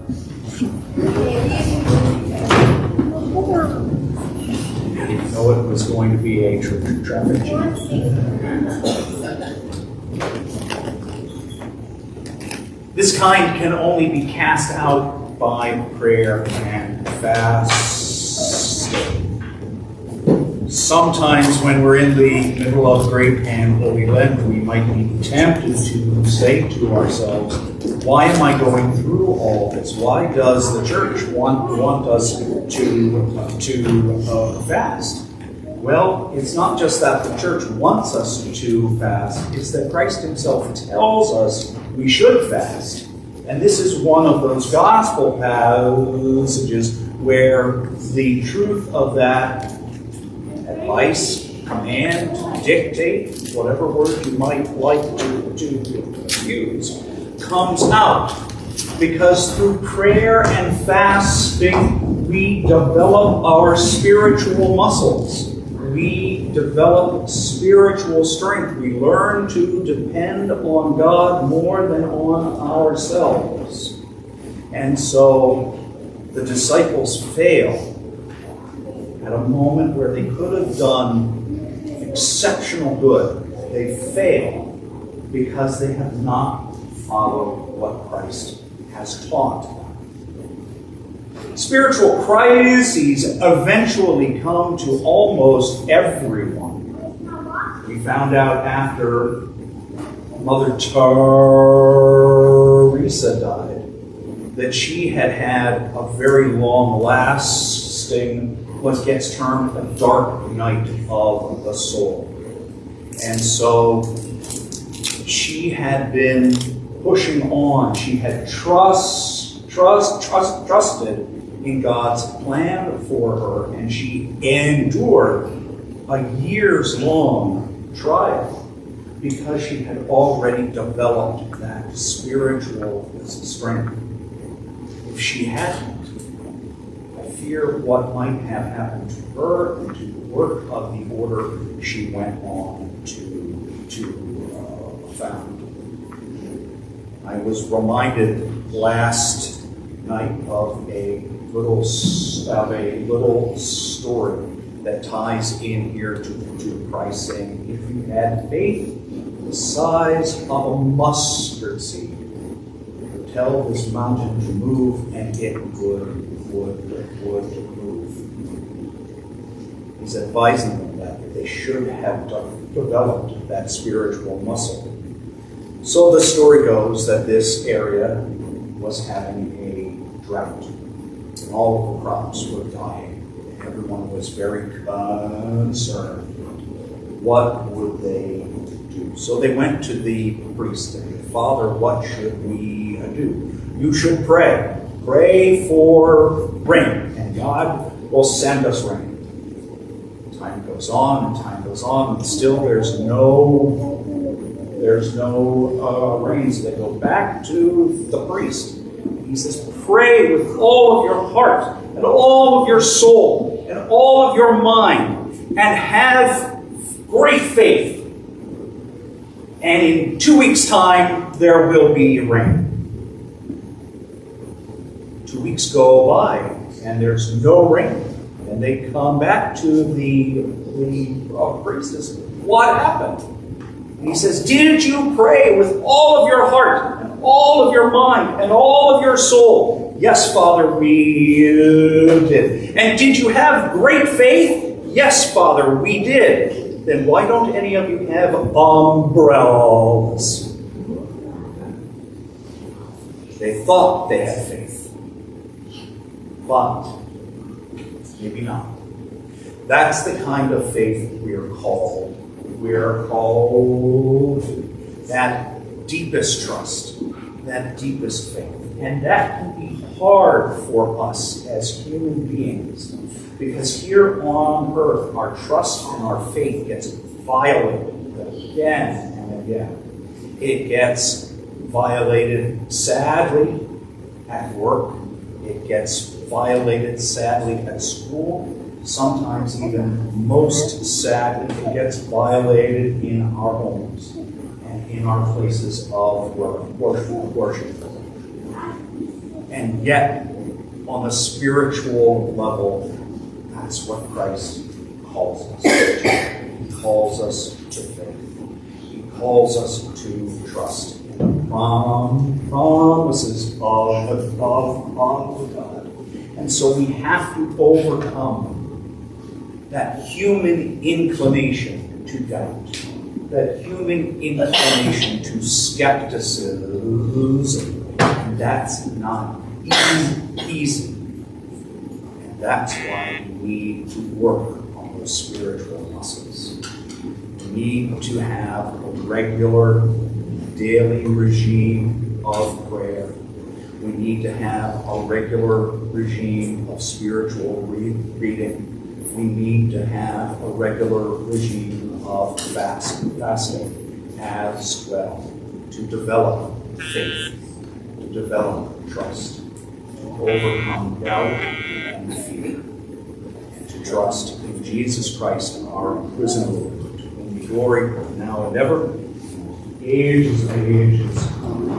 I didn't know it was going to be a church traffic jam. This kind can only be cast out by prayer and fasting. Sometimes when we're in the middle of Great and Holy Lent, we might be tempted to say to ourselves, why am I going through all this? Why does the church want us to fast? Well, it's not just that the church wants us to fast, it's that Christ himself tells us we should fast. And this is one of those gospel passages where the truth of that advice, command, dictate, whatever word you might like to use, comes out. Because through prayer and fasting, we develop our spiritual muscles. We develop spiritual strength. We learn to depend on God more than on ourselves. And so the disciples fail at a moment where they could have done exceptional good. They fail because they have not followed what Christ has taught. Spiritual crises eventually come to almost everyone. We found out after Mother Teresa died that she had a very long-lasting, what gets termed a dark night of the soul. And so she had been pushing on. She had trusted in God's plan for her, and she endured a years-long trial because she had already developed that spiritual strength. If she hadn't, I fear what might have happened to her and to the work of the order she went on to found. I was reminded last night of a little story that ties in here to Christ saying, if you had faith the size of a mustard seed, you could tell this mountain to move, and it would move. He's advising them that they should have developed that spiritual muscle. So the story goes that this area was having a drought, and all of the crops were dying. Everyone was very concerned. What would they do? So they went to the priest and said, Father, what should we do? You should pray. Pray for rain, and God will send us rain. Time goes on, and still there's no rain. So they go back to the priest. He says, pray with all of your heart, and all of your soul, and all of your mind, and have great faith. And in 2 weeks' time, there will be rain. 2 weeks go by, and there's no rain. And they come back to the priest and say, what happened? And he says, did you pray with all of your heart, and all of your mind, and all of your soul? Yes, Father, we did. And did you have great faith? Yes, Father, we did. Then why don't any of you have umbrellas? They thought they had faith, but maybe not. That's the kind of faith we are called. We are called to that deepest trust, that deepest faith. And that can be hard for us as human beings, because here on earth, our trust and our faith gets violated again and again. It gets violated sadly at work. It gets violated sadly at school. Sometimes even most sadly, it gets violated in our homes and in our places of worship. And yet, on a spiritual level, that's what Christ calls us to. He calls us to faith. He calls us to trust in the promises of God. And so we have to overcome that human inclination to doubt, that human inclination to skepticism. And that's not easy. And that's why we need to work on those spiritual muscles. We need to have a regular daily regime of prayer. We need to have a regular regime of spiritual reading. We need to have a regular regime of fasting as well, to develop faith, to develop trust, to overcome doubt and fear, and to trust in Jesus Christ, our risen Lord, to whom be glory now and ever, ages and ages. Amen.